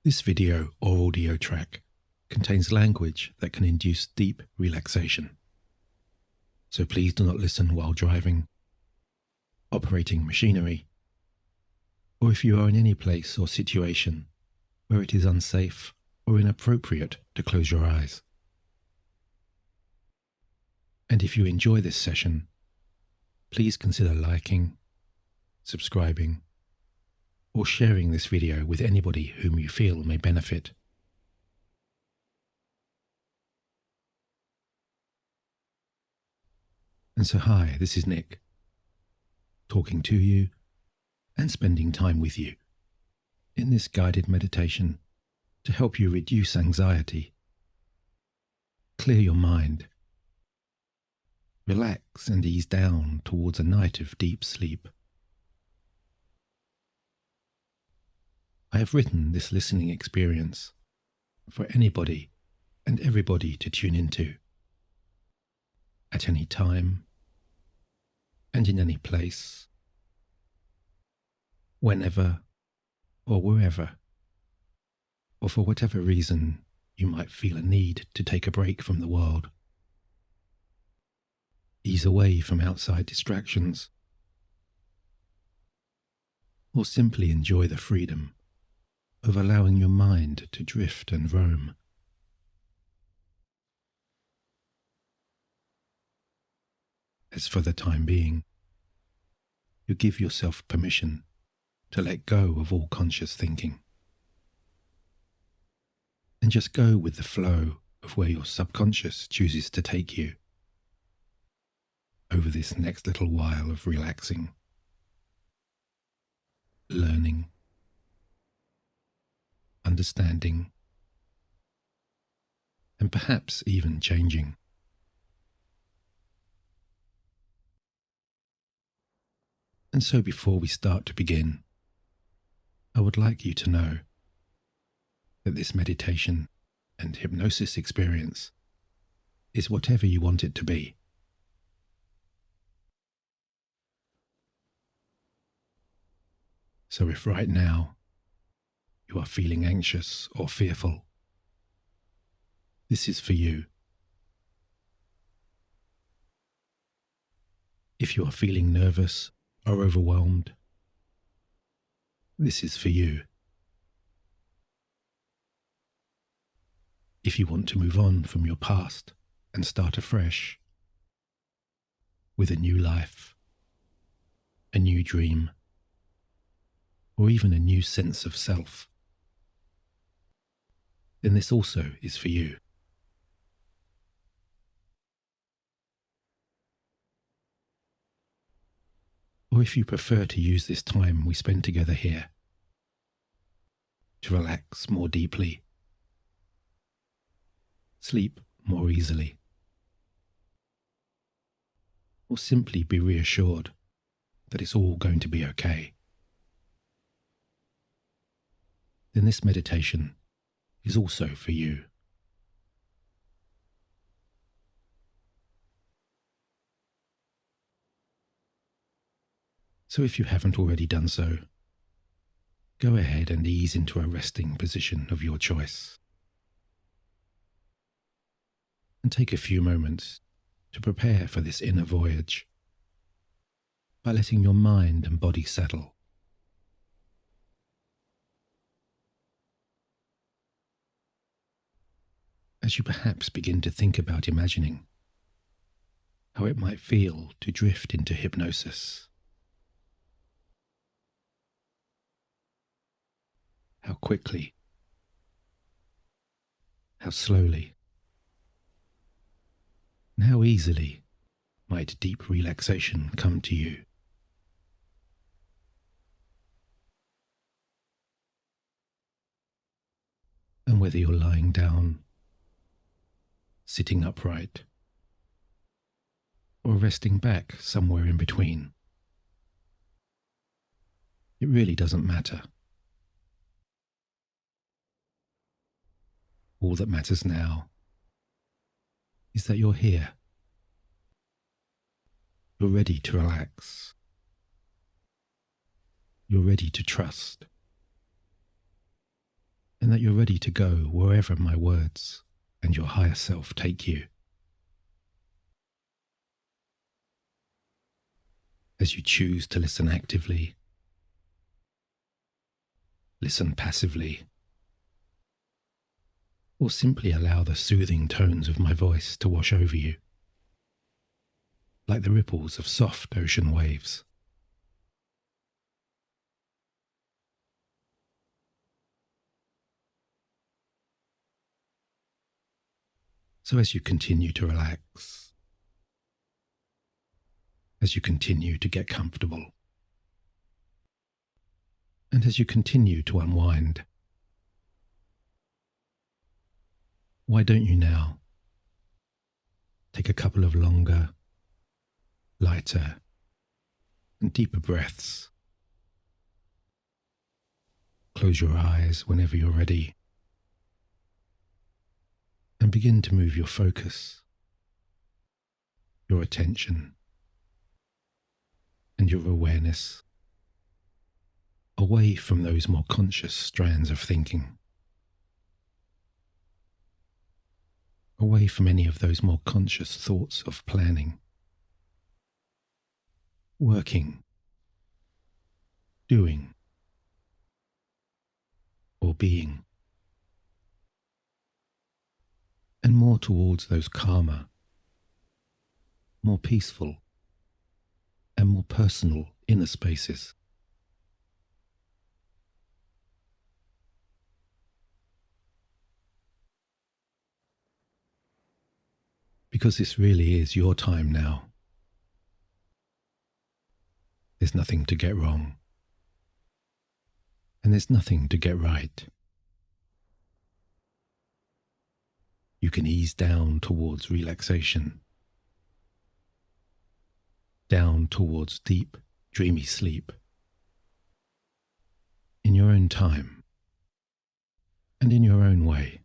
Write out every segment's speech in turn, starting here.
This video or audio track contains language that can induce deep relaxation. So please do not listen while driving, operating machinery, or if you are in any place or situation where it is unsafe or inappropriate to close your eyes. And if you enjoy this session, please consider liking, subscribing, or sharing this video with anybody whom you feel may benefit. And so hi, this is Nick, talking to you and spending time with you in this guided meditation to help you reduce anxiety, clear your mind, relax and ease down towards a night of deep sleep. I have written this listening experience for anybody and everybody to tune into at any time and in any place, whenever or wherever, or for whatever reason you might feel a need to take a break from the world, ease away from outside distractions, or simply enjoy the freedom of allowing your mind to drift and roam. As for the time being, you give yourself permission to let go of all conscious thinking and just go with the flow of where your subconscious chooses to take you over this next little while of relaxing, learning, understanding, and perhaps even changing. And so before we start to begin, I would like you to know that this meditation and hypnosis experience is whatever you want it to be. So if right now you are feeling anxious or fearful, this is for you. If you are feeling nervous or overwhelmed, this is for you. If you want to move on from your past and start afresh with a new life, a new dream, or even a new sense of self, then this also is for you. Or if you prefer to use this time we spend together here to relax more deeply, sleep more easily, or simply be reassured that it's all going to be okay, then this meditation is also for you. So if you haven't already done so, go ahead and ease into a resting position of your choice. And take a few moments to prepare for this inner voyage by letting your mind and body settle. As you perhaps begin to think about imagining how it might feel to drift into hypnosis, how quickly, how slowly, and how easily might deep relaxation come to you. And whether you're lying down, sitting upright, or resting back somewhere in between, it really doesn't matter. All that matters now is that you're here. You're ready to relax. You're ready to trust. and that you're ready to go wherever my words and your higher self take you. As you choose to listen actively, listen passively, or simply allow the soothing tones of my voice to wash over you, like the ripples of soft ocean waves. So as you continue to relax, as you continue to get comfortable, and as you continue to unwind, why don't you now take a couple of longer, lighter, and deeper breaths. Close your eyes whenever you're ready, and begin to move your focus, your attention, and your awareness away from those more conscious strands of thinking, away from any of those more conscious thoughts of planning, working, doing, or being, and more towards those calmer, more peaceful, and more personal inner spaces. Because this really is your time now. There's nothing to get wrong, and there's nothing to get right. You can ease down towards relaxation, down towards deep, dreamy sleep, in your own time, and in your own way.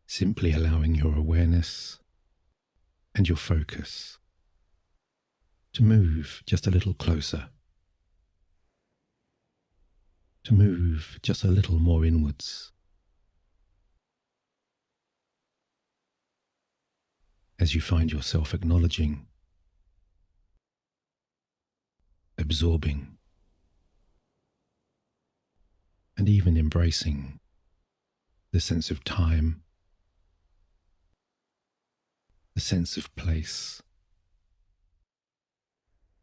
Simply allowing your awareness and your focus to move just a little closer, to move just a little more inwards. As you find yourself acknowledging, absorbing, and even embracing the sense of time, the sense of place,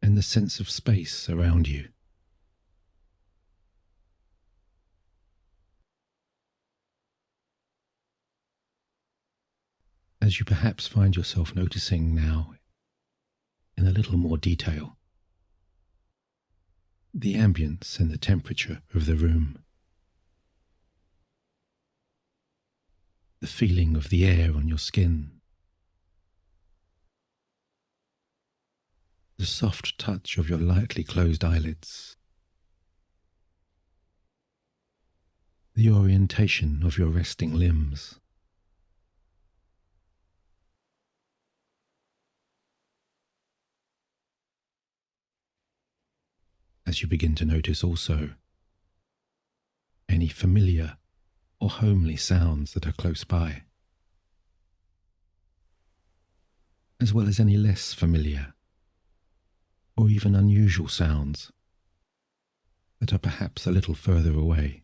and the sense of space around you. As you perhaps find yourself noticing now, in a little more detail, the ambience and the temperature of the room, the feeling of the air on your skin, the soft touch of your lightly closed eyelids, the orientation of your resting limbs. As you begin to notice also any familiar or homely sounds that are close by, as well as any less familiar or even unusual sounds that are perhaps a little further away.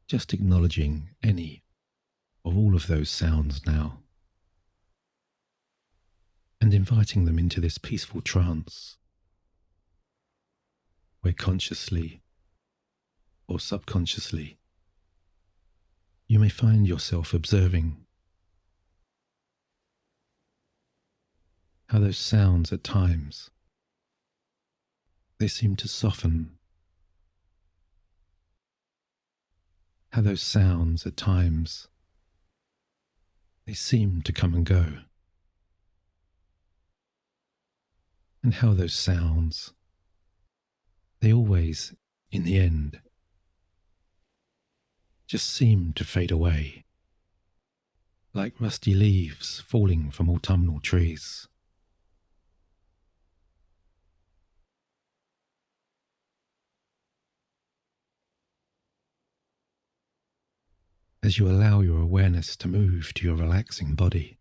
Just acknowledging any or all of those sounds now, and inviting them into this peaceful trance, where consciously or subconsciously you may find yourself observing how those sounds at times, they seem to soften, how those sounds at times, they seem to come and go, and how those sounds, they always, in the end, just seem to fade away, like rusty leaves falling from autumnal trees. As you allow your awareness to move to your relaxing body,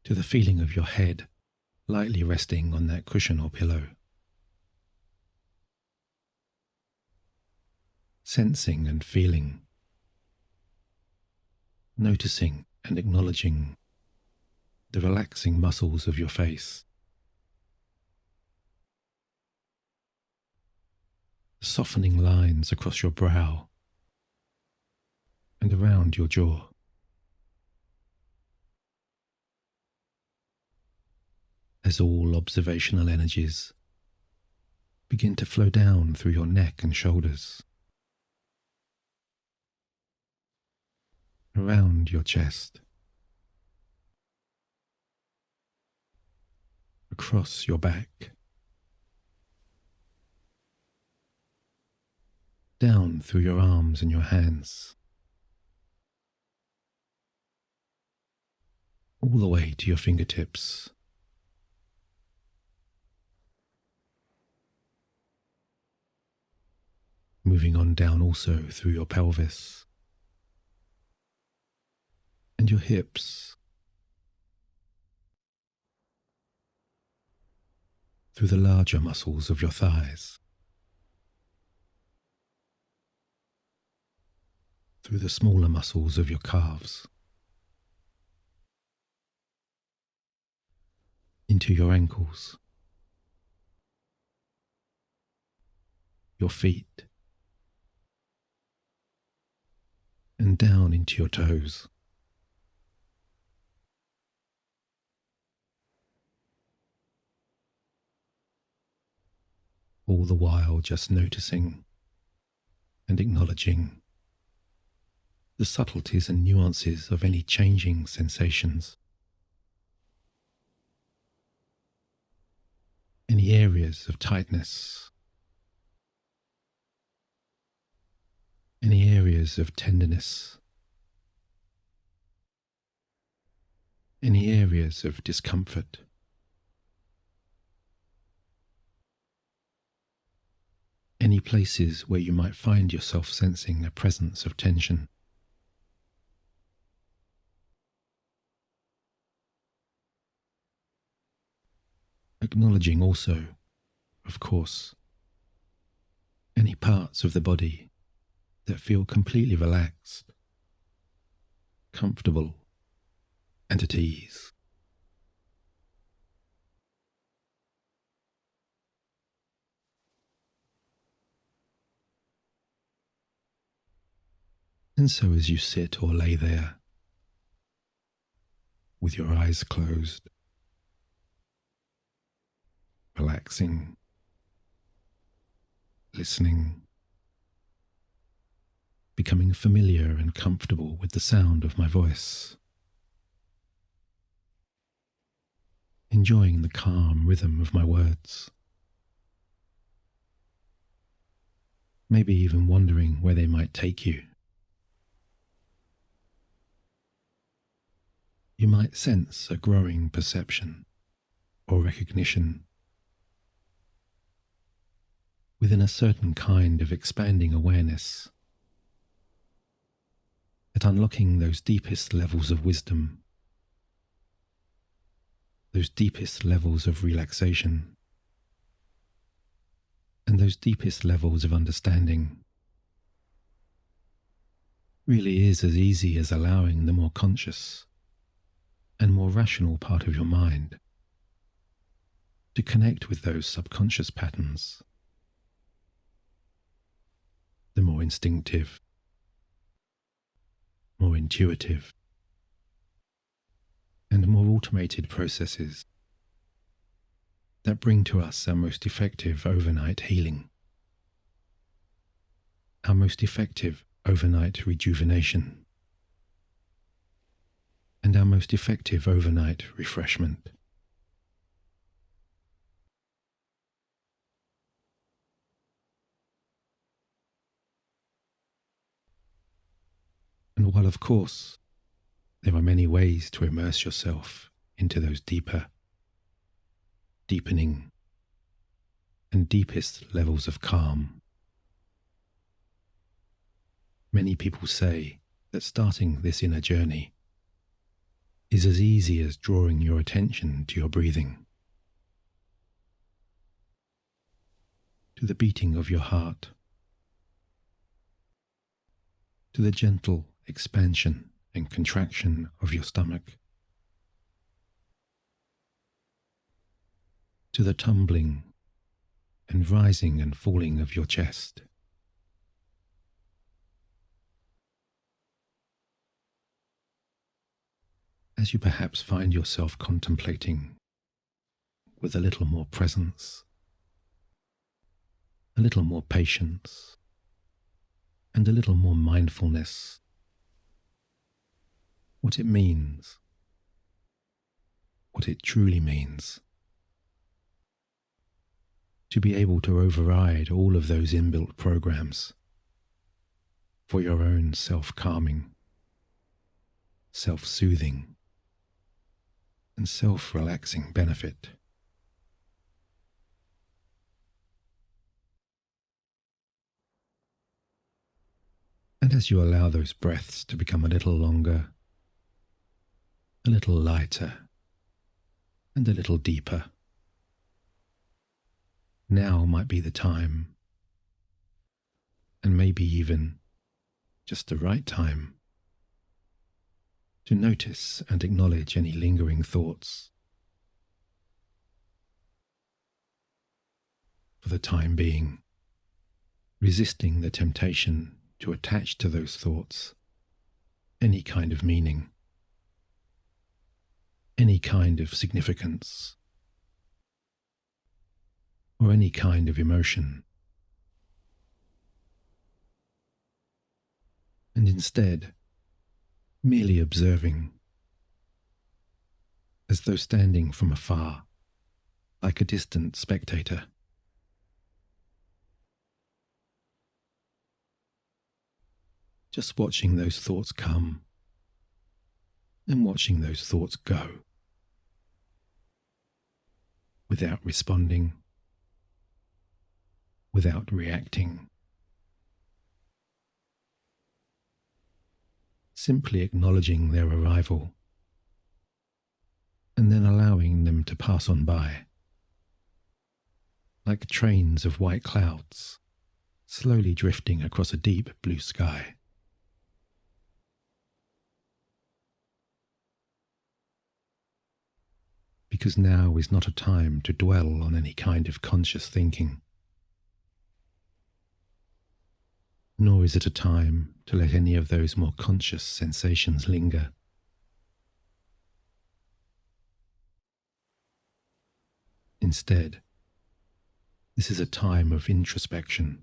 to the feeling of your head lightly resting on that cushion or pillow, sensing and feeling, noticing and acknowledging the relaxing muscles of your face, the softening lines across your brow and around your jaw. As all observational energies begin to flow down through your neck and shoulders, around your chest, across your back, down through your arms and your hands, all the way to your fingertips. Moving on down also through your pelvis and your hips, through the larger muscles of your thighs, through the smaller muscles of your calves, into your ankles, your feet, and down into your toes. All the while just noticing and acknowledging the subtleties and nuances of any changing sensations, any areas of tightness, any areas of tenderness, any areas of discomfort. Any places where you might find yourself sensing a presence of tension. Acknowledging also, of course, any parts of the body that feel completely relaxed, comfortable, and at ease. And so as you sit or lay there, with your eyes closed, relaxing, listening, becoming familiar and comfortable with the sound of my voice, enjoying the calm rhythm of my words, maybe even wondering where they might take you. You might sense a growing perception or recognition within a certain kind of expanding awareness that unlocking those deepest levels of wisdom, those deepest levels of relaxation, and those deepest levels of understanding really is as easy as allowing the more conscious and more rational part of your mind to connect with those subconscious patterns, the more instinctive, more intuitive, and more automated processes that bring to us our most effective overnight healing, our most effective overnight rejuvenation, and our most effective overnight refreshment. And while, of course, there are many ways to immerse yourself into those deeper, deepening, and deepest levels of calm, many people say that starting this inner journey is as easy as drawing your attention to your breathing, to the beating of your heart, to the gentle expansion and contraction of your stomach, to the tumbling and rising and falling of your chest. As you perhaps find yourself contemplating with a little more presence, a little more patience, and a little more mindfulness, what it means, what it truly means, to be able to override all of those inbuilt programs for your own self-calming, self-soothing, and self-relaxing benefit. And as you allow those breaths to become a little longer, a little lighter, and a little deeper, now might be the time, and maybe even just the right time, to notice and acknowledge any lingering thoughts. For the time being, resisting the temptation to attach to those thoughts any kind of meaning, any kind of significance, or any kind of emotion, and instead merely observing, as though standing from afar, like a distant spectator. Just watching those thoughts come and watching those thoughts go, without responding, without reacting, simply acknowledging their arrival and then allowing them to pass on by, like trains of white clouds slowly drifting across a deep blue sky. Because now is not a time to dwell on any kind of conscious thinking, nor is it a time to let any of those more conscious sensations linger. Instead, this is a time of introspection,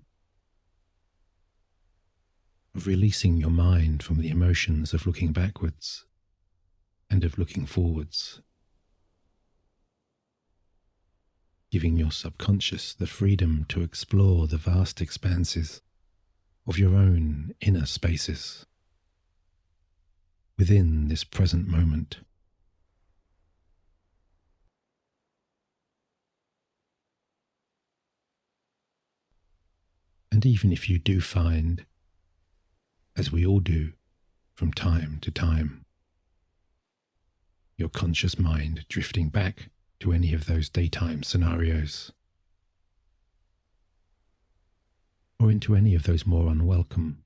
of releasing your mind from the emotions of looking backwards and of looking forwards, giving your subconscious the freedom to explore the vast expanses of your own inner spaces within this present moment. And even if you do find, as we all do from time to time, your conscious mind drifting back to any of those daytime scenarios, or into any of those more unwelcome,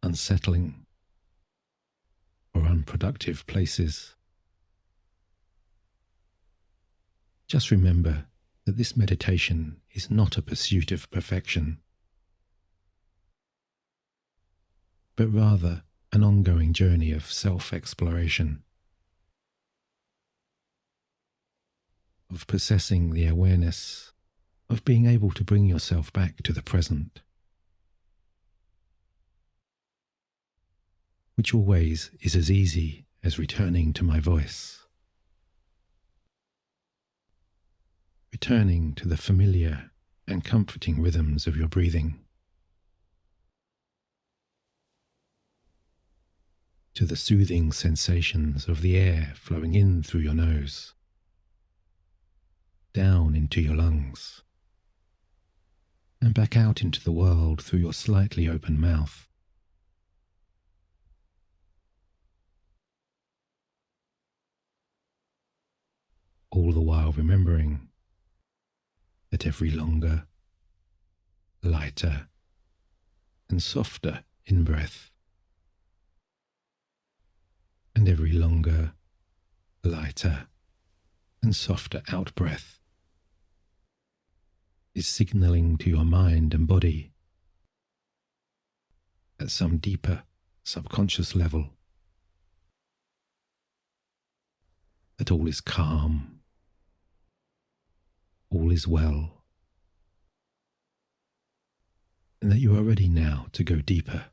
unsettling, or unproductive places, just remember that this meditation is not a pursuit of perfection, but rather an ongoing journey of self-exploration, of possessing the awareness of being able to bring yourself back to the present, which always is as easy as returning to my voice, returning to the familiar and comforting rhythms of your breathing, to the soothing sensations of the air flowing in through your nose, down into your lungs, and back out into the world through your slightly open mouth. All the while remembering that every longer, lighter, and softer in-breath, and every longer, lighter, and softer out-breath is signaling to your mind and body at some deeper subconscious level that all is calm, all is well, and that you are ready now to go deeper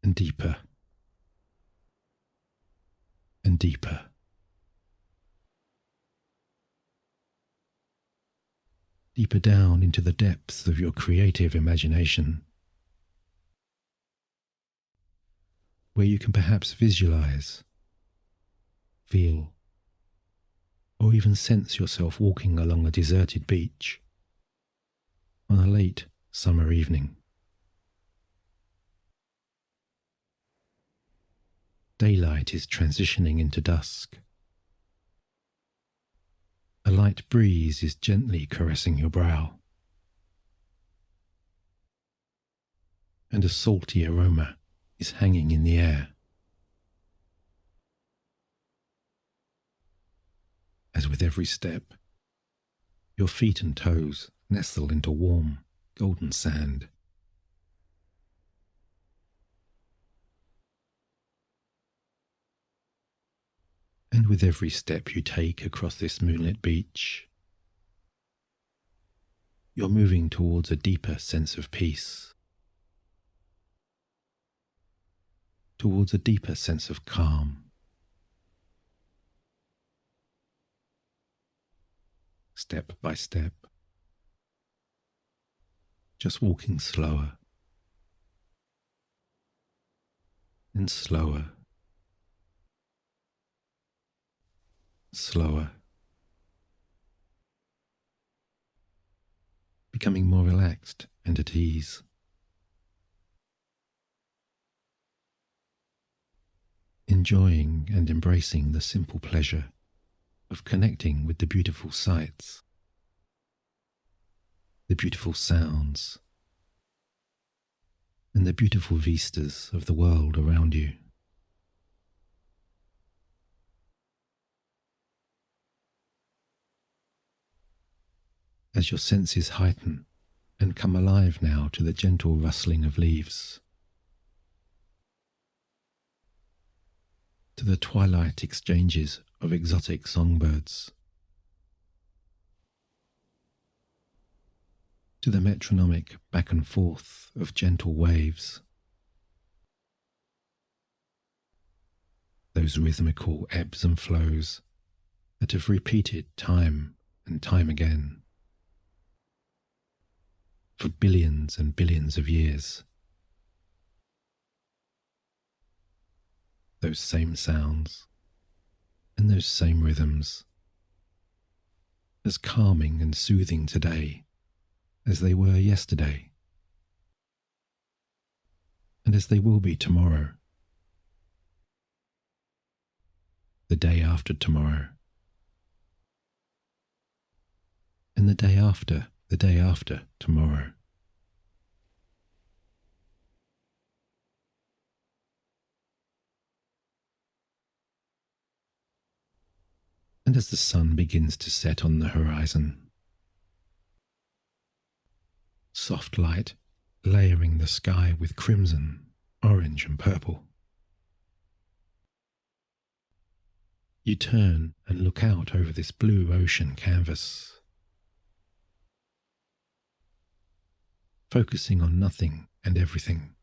and deeper and deeper. Deeper down into the depths of your creative imagination, where you can perhaps visualize, feel, or even sense yourself walking along a deserted beach on a late summer evening. Daylight is transitioning into dusk. A light breeze is gently caressing your brow, and a salty aroma is hanging in the air. As with every step, your feet and toes nestle into warm, golden sand. And with every step you take across this moonlit beach, you're moving towards a deeper sense of peace, towards a deeper sense of calm. Step by step, just walking slower and slower, slower, becoming more relaxed and at ease. Enjoying and embracing the simple pleasure of connecting with the beautiful sights, the beautiful sounds, and the beautiful vistas of the world around you. As your senses heighten and come alive now to the gentle rustling of leaves, to the twilight exchanges of exotic songbirds, to the metronomic back and forth of gentle waves, those rhythmical ebbs and flows that have repeated time and time again for billions and billions of years. Those same sounds and those same rhythms, as calming and soothing today as they were yesterday, and as they will be tomorrow, the day after tomorrow, and the day after tomorrow. And as the sun begins to set on the horizon, soft light layering the sky with crimson, orange and purple, you turn and look out over this blue ocean canvas, focusing on nothing and everything,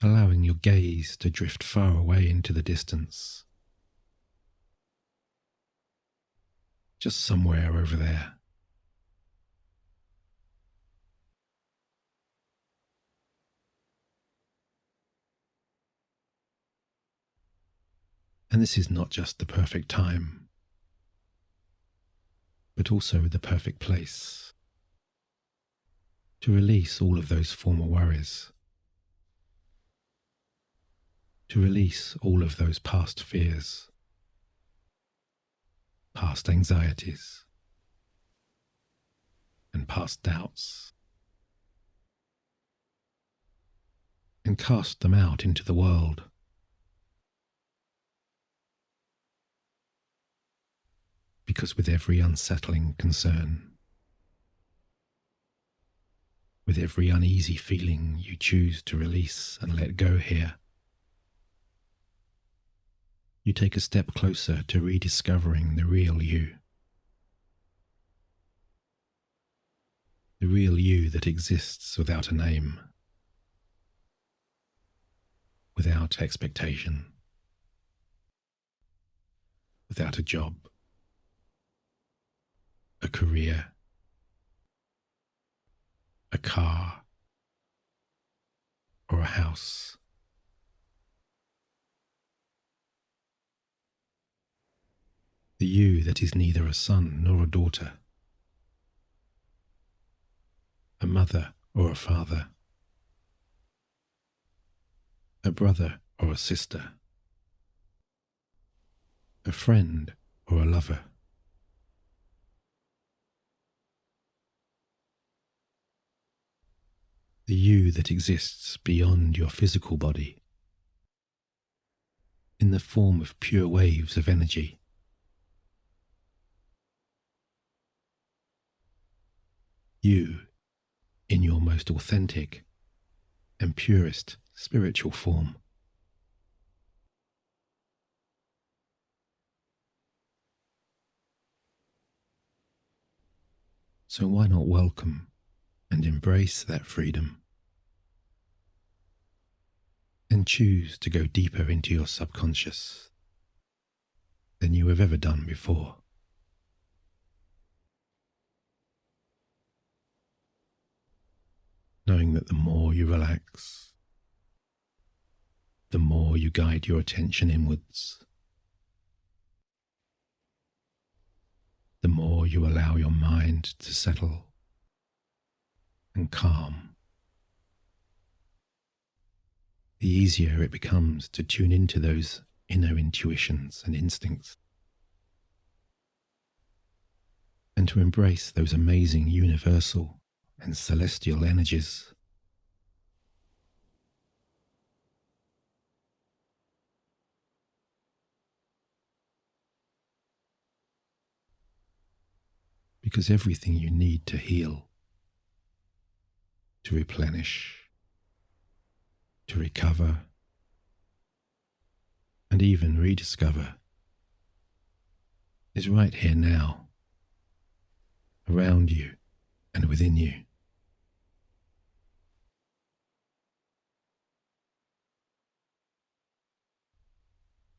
allowing your gaze to drift far away into the distance, just somewhere over there. And this is not just the perfect time, but also the perfect place to release all of those former worries, to release all of those past fears, past anxieties, and past doubts, and cast them out into the world. Because with every unsettling concern, with every uneasy feeling you choose to release and let go here, you take a step closer to rediscovering the real you. The real you that exists without a name, without expectation, without a job, a career, a car, or a house. The you that is neither a son nor a daughter, a mother or a father, a brother or a sister, a friend or a lover. The you that exists beyond your physical body, in the form of pure waves of energy. You, in your most authentic and purest spiritual form. So why not welcome and embrace that freedom, and choose to go deeper into your subconscious than you have ever done before. Knowing that the more you relax, the more you guide your attention inwards, the more you allow your mind to settle and calm, the easier it becomes to tune into those inner intuitions and instincts, and to embrace those amazing universal and celestial energies. Because everything you need to heal, to replenish, to recover, and even rediscover is right here now, around you and within you.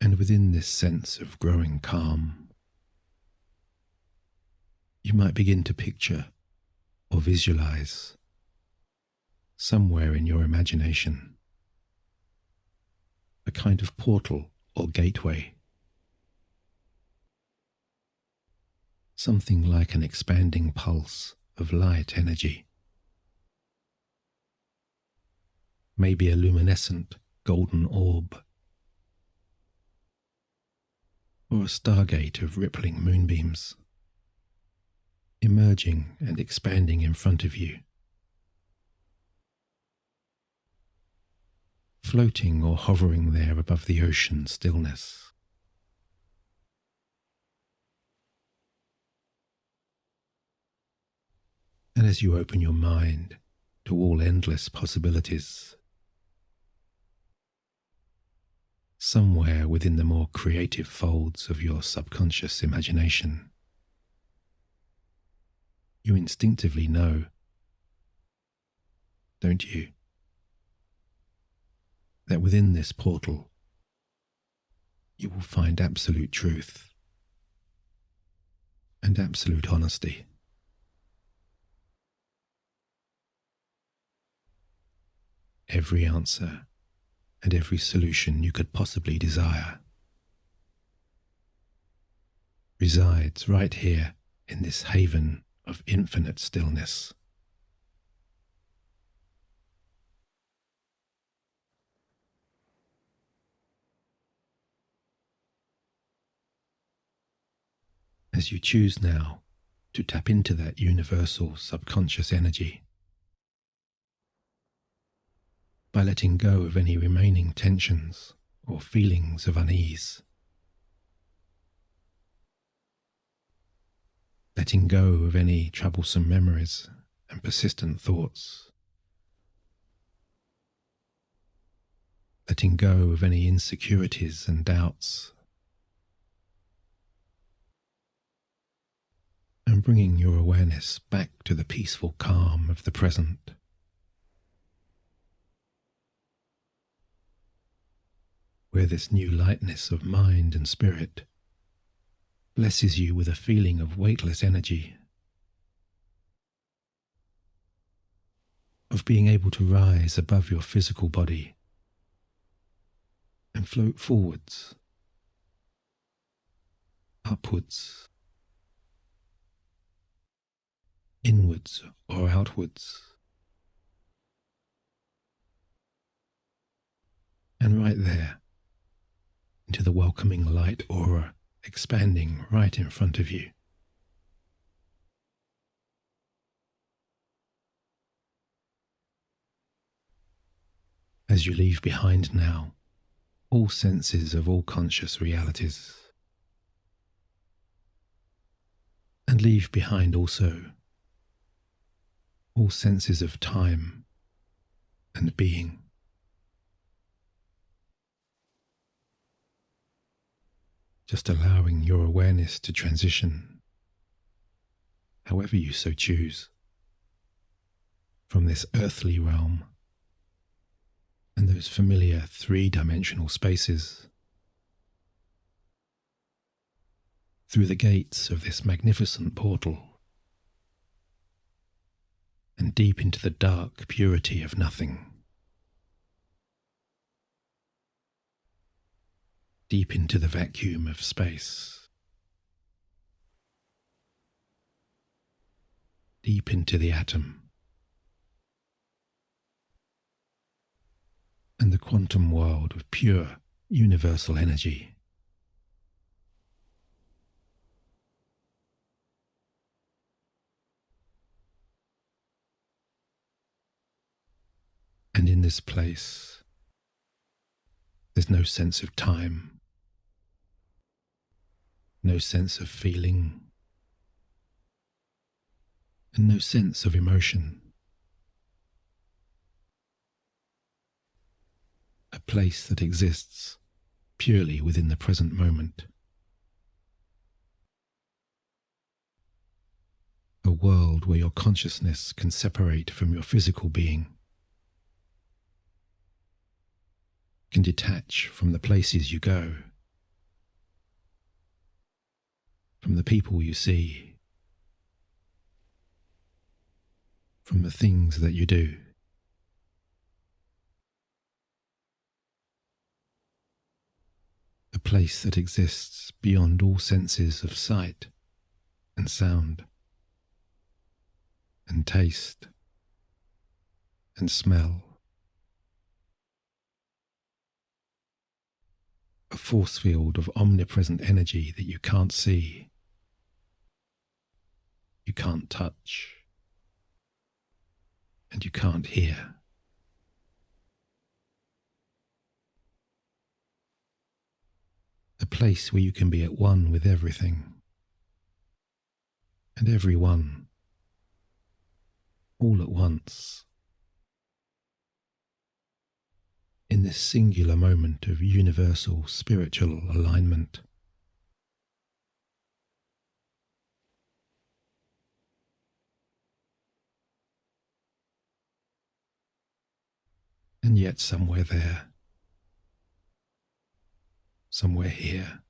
And within this sense of growing calm, you might begin to picture or visualize somewhere in your imagination a kind of portal or gateway, something like an expanding pulse of light energy, maybe a luminescent golden orb, or a stargate of rippling moonbeams, emerging and expanding in front of you, floating or hovering there above the ocean stillness. And as you open your mind to all endless possibilities, somewhere within the more creative folds of your subconscious imagination, you instinctively know, don't you, that within this portal you will find absolute truth and absolute honesty. Every answer and every solution you could possibly desire resides right here in this haven of infinite stillness. As you choose now to tap into that universal subconscious energy, by letting go of any remaining tensions or feelings of unease, letting go of any troublesome memories and persistent thoughts, letting go of any insecurities and doubts, and bringing your awareness back to the peaceful calm of the present. Where this new lightness of mind and spirit blesses you with a feeling of weightless energy, of being able to rise above your physical body and float forwards, upwards, inwards or outwards, and right there into the welcoming light aura expanding right in front of you. As you leave behind now all senses of all conscious realities, and leave behind also all senses of time and being. Just allowing your awareness to transition, however you so choose, from this earthly realm and those familiar three-dimensional spaces through the gates of this magnificent portal and deep into the dark purity of nothing, deep into the vacuum of space, deep into the atom and the quantum world of pure universal energy. And in this place, there's no sense of time, no sense of feeling, and no sense of emotion. A place that exists purely within the present moment. A world where your consciousness can separate from your physical being, can detach from the places you go, from the people you see, from the things that you do. A place that exists beyond all senses of sight and sound and taste and smell. A force field of omnipresent energy that you can't see, you can't touch, and you can't hear. A place where you can be at one with everything and everyone all at once, in this singular moment of universal spiritual alignment. And yet somewhere there, somewhere here,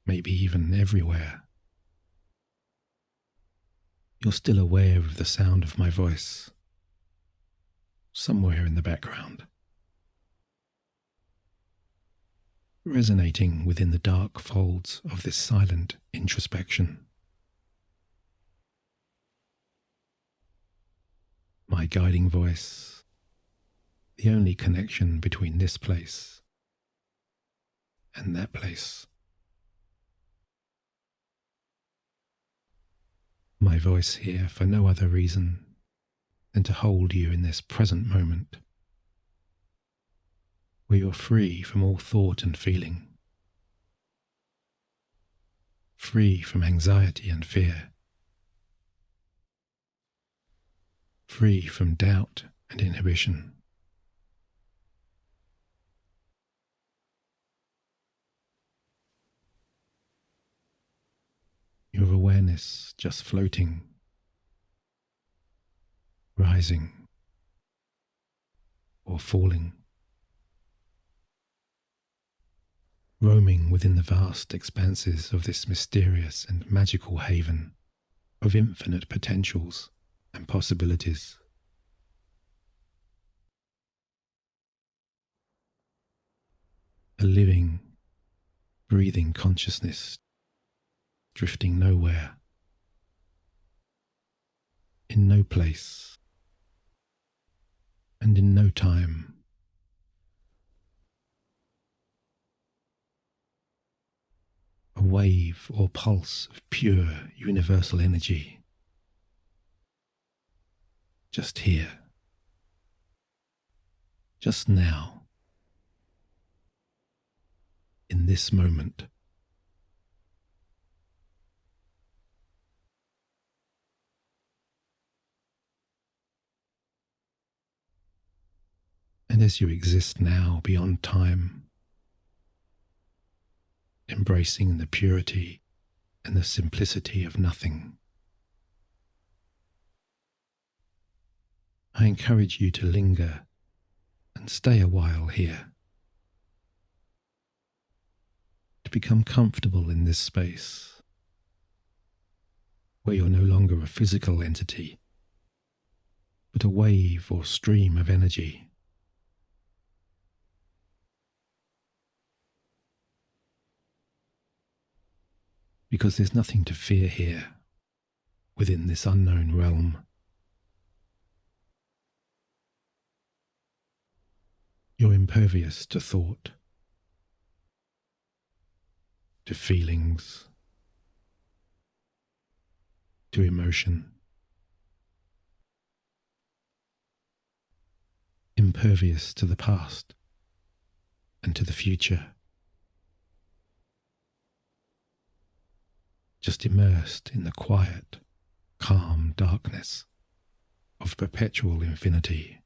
maybe even everywhere, you're still aware of the sound of my voice, somewhere in the background. resonating within the dark folds of this silent introspection. My guiding voice, the only connection between this place and that place. My voice here for no other reason than to hold you in this present moment, where you're free from all thought and feeling, free from anxiety and fear, free from doubt and inhibition. Your awareness just floating, rising or falling, roaming within the vast expanses of this mysterious and magical haven of infinite potentials and possibilities. A living, breathing consciousness, drifting nowhere, in no place, and in no time. A wave or pulse of pure universal energy, just here, just now, in this moment. And as you exist now beyond time, embracing the purity and the simplicity of nothing, I encourage you to linger and stay a while here, to become comfortable in this space, where you're no longer a physical entity, but a wave or stream of energy. Because there's nothing to fear here, within this unknown realm. You're impervious to thought, to feelings, to emotion. Impervious to the past and to the future. Just immersed in the quiet, calm darkness of perpetual infinity.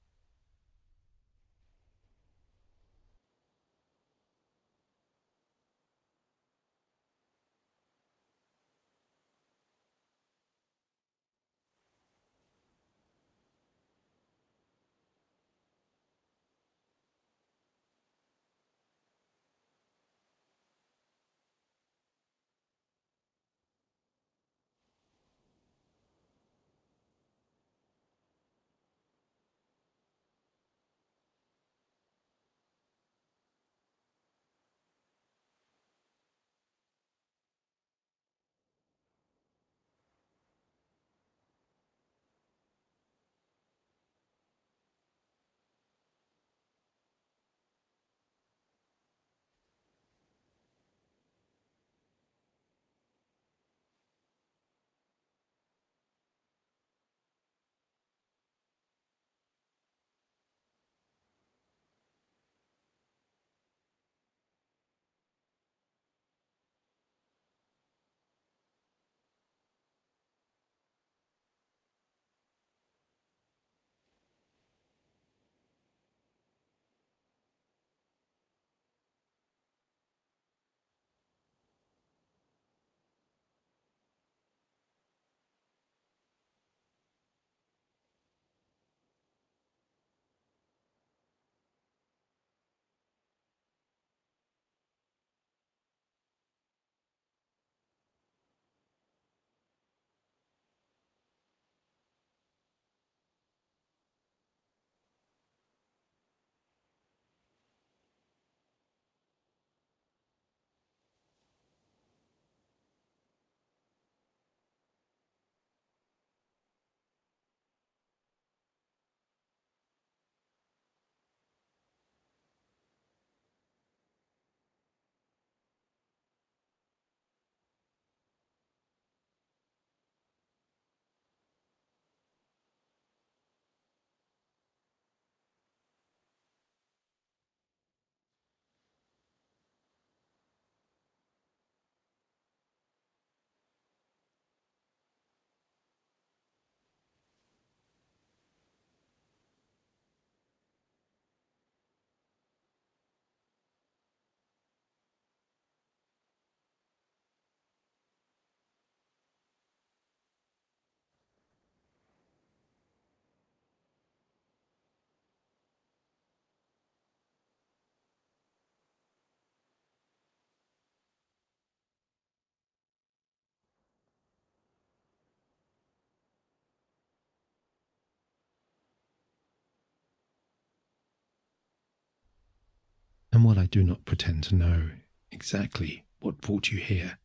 while I do not pretend to know exactly what brought you here,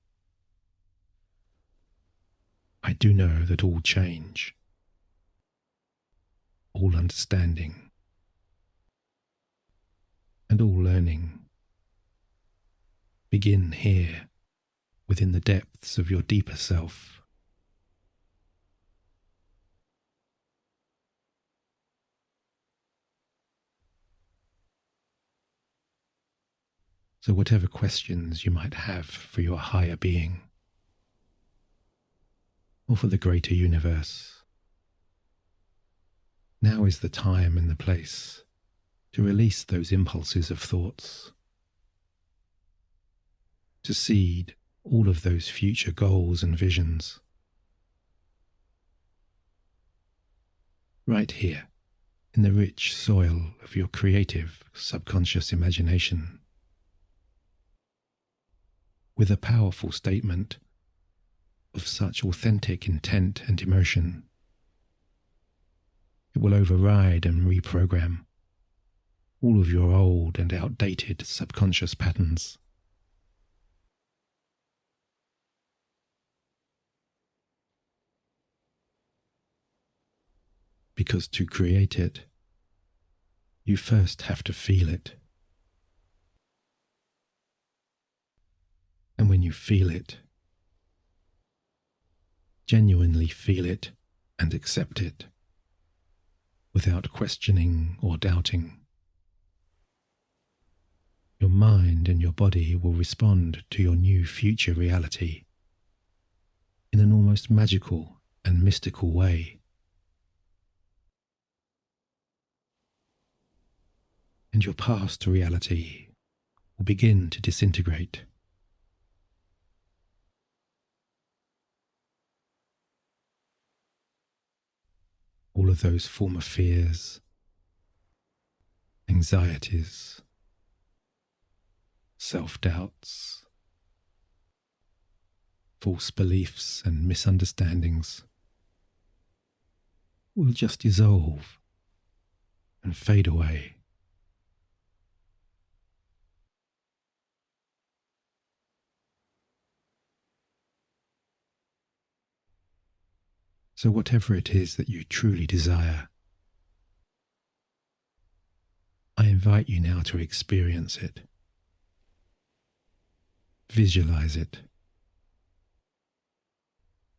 I do know that all change, all understanding, and all learning begin here within the depths of your deeper self. So whatever questions you might have for your higher being, or for the greater universe, now is the time and the place to release those impulses of thoughts, to seed all of those future goals and visions. Right here, in the rich soil of your creative subconscious imagination, with a powerful statement of such authentic intent and emotion, it will override and reprogram all of your old and outdated subconscious patterns. Because to create it, you first have to feel it. And when you feel it, genuinely feel it and accept it, without questioning or doubting, your mind and your body will respond to your new future reality in an almost magical and mystical way. And your past reality will begin to disintegrate. All of those former fears, anxieties, self-doubts, false beliefs and misunderstandings will just dissolve and fade away. So whatever it is that you truly desire, I invite you now to experience it. Visualize it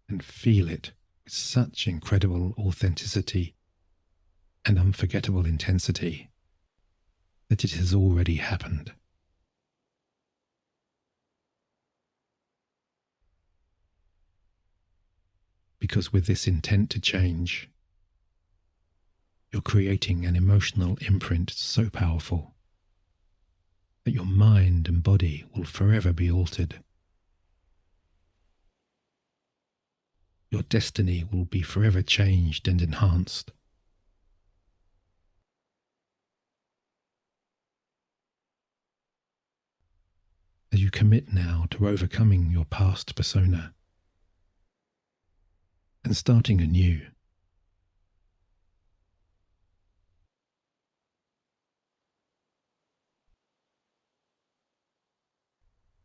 and feel it with such incredible authenticity and unforgettable intensity that it has already happened. Because with this intent to change, you're creating an emotional imprint so powerful that your mind and body will forever be altered. Your destiny will be forever changed and enhanced. As you commit now to overcoming your past persona and starting anew,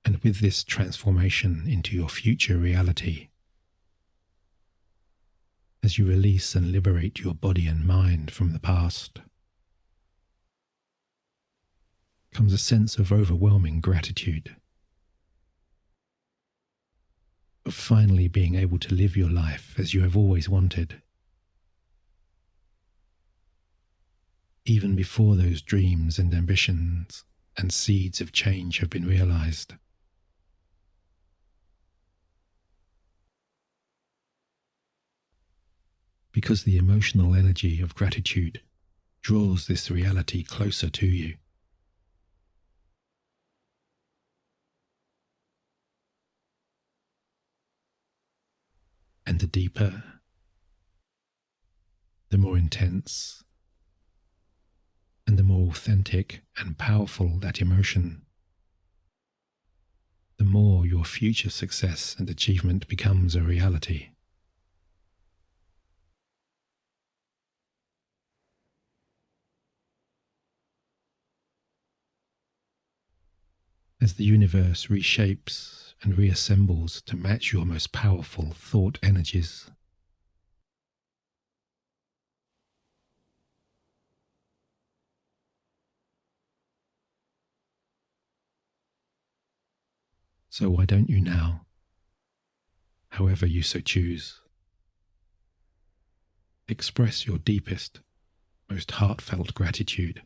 and with this transformation into your future reality, as you release and liberate your body and mind from the past, comes a sense of overwhelming gratitude, of finally being able to live your life as you have always wanted, even before those dreams and ambitions and seeds of change have been realized. Because the emotional energy of gratitude draws this reality closer to you. And the deeper, the more intense, and the more authentic and powerful that emotion, the more your future success and achievement becomes a reality. as the universe reshapes and reassembles to match your most powerful thought energies. So why don't you now, however you so choose, express your deepest, most heartfelt gratitude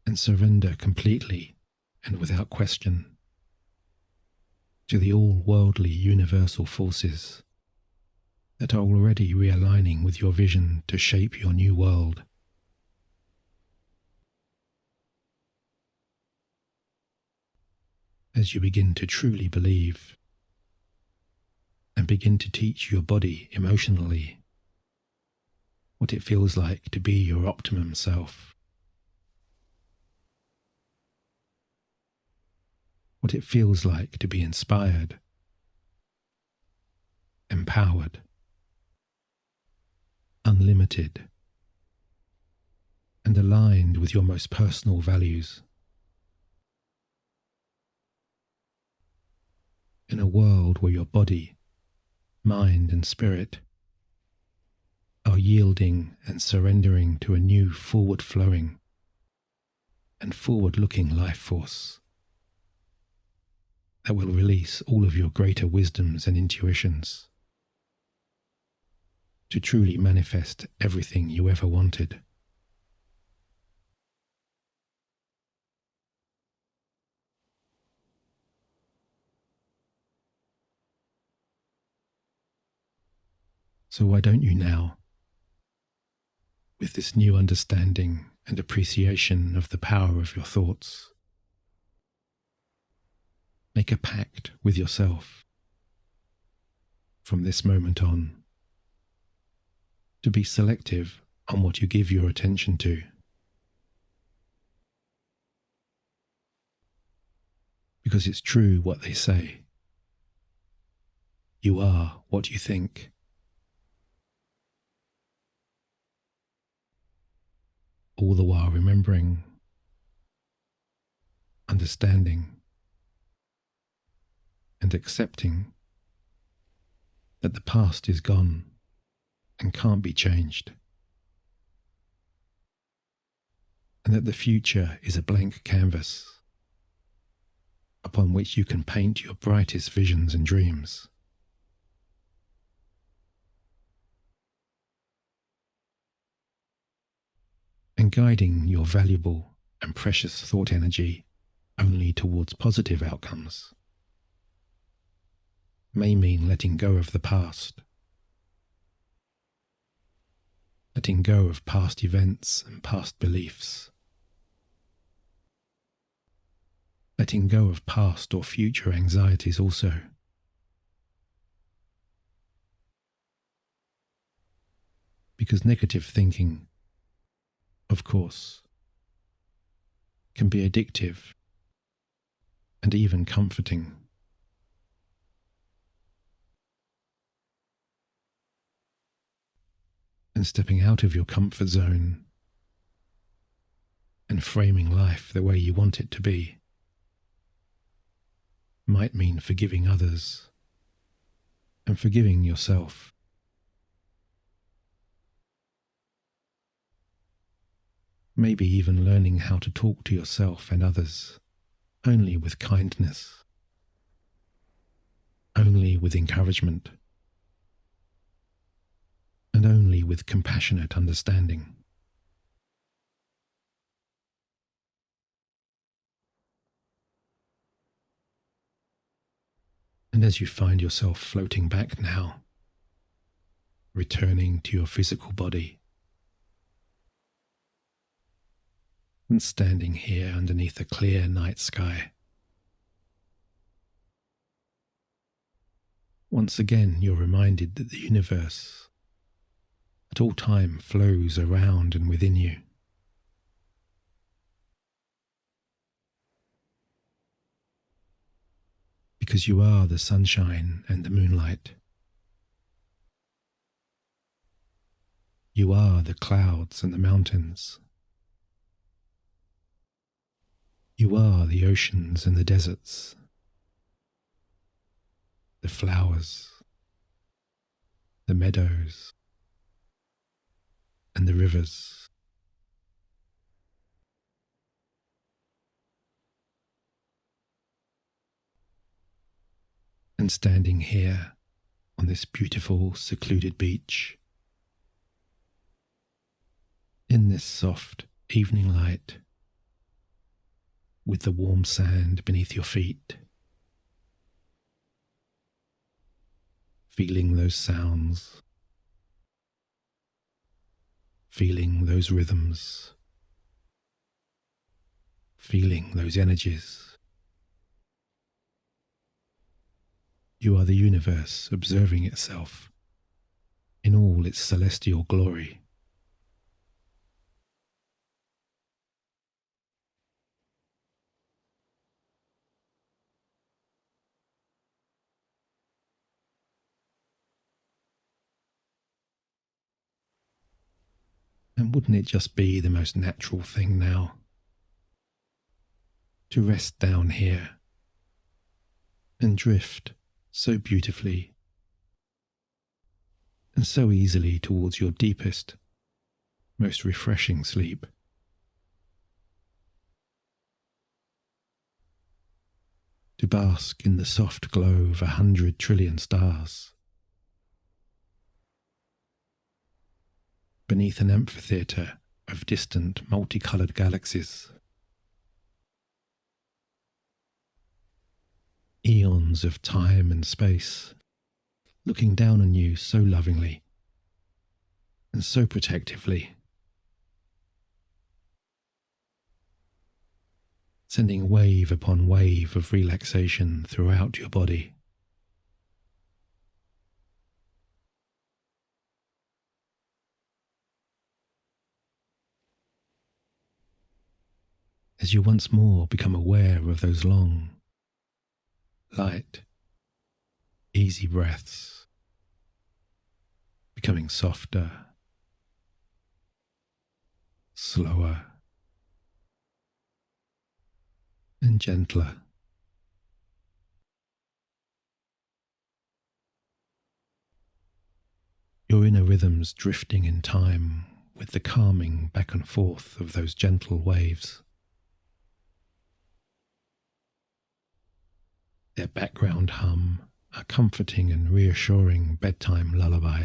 and surrender completely and without question to the all-worldly universal forces that are already realigning with your vision to shape your new world. As you begin to truly believe and begin to teach your body emotionally what it feels like to be your optimum self, what it feels like to be inspired, empowered, unlimited, and aligned with your most personal values. In a world where your body, mind, and spirit are yielding and surrendering to a new forward-flowing and forward-looking life force that will release all of your greater wisdoms and intuitions to truly manifest everything you ever wanted. So why don't you now, with this new understanding and appreciation of the power of your thoughts, make a pact with yourself from this moment on to be selective on what you give your attention to. Because it's true what they say. You are what you think. All the while remembering, understanding, and accepting that the past is gone and can't be changed, and that the future is a blank canvas upon which you can paint your brightest visions and dreams. And guiding your valuable and precious thought energy only towards positive outcomes may mean letting go of the past, letting go of past events and past beliefs, letting go of past or future anxieties also. Because negative thinking, of course, can be addictive and even comforting. And stepping out of your comfort zone and framing life the way you want it to be might mean forgiving others and forgiving yourself. Maybe even learning how to talk to yourself and others only with kindness, only with encouragement, and only with compassionate understanding. And as you find yourself floating back now, returning to your physical body, and standing here underneath a clear night sky, once again you're reminded that the universe at all time flows around and within you. Because you are the sunshine and the moonlight. You are the clouds and the mountains. You are the oceans and the deserts, the flowers, the meadows, and the rivers. And standing here on this beautiful, secluded beach, in this soft evening light, with the warm sand beneath your feet, feeling those sounds, feeling those rhythms, feeling those energies. You are the universe observing itself in all its celestial glory. And wouldn't it just be the most natural thing now to rest down here and drift so beautifully and so easily towards your deepest, most refreshing sleep? To bask in the soft glow of 100 trillion stars, beneath an amphitheatre of distant, multicoloured galaxies. Eons of time and space looking down on you so lovingly and so protectively, sending wave upon wave of relaxation throughout your body. As you once more become aware of those long, light, easy breaths, becoming softer, slower, and gentler. Your inner rhythms drifting in time with the calming back and forth of those gentle waves. Their background hum, a comforting and reassuring bedtime lullaby,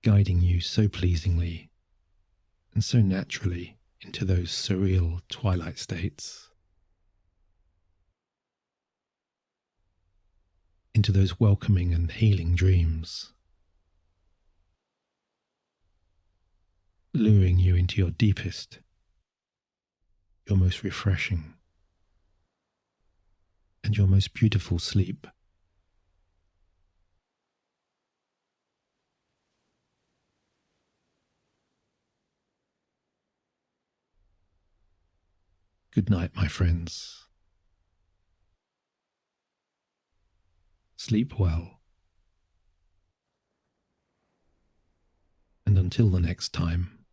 guiding you so pleasingly and so naturally into those surreal twilight states, into those welcoming and healing dreams, luring you into your deepest, your most refreshing, and your most beautiful sleep. Good night, my friends. Sleep well. And until the next time.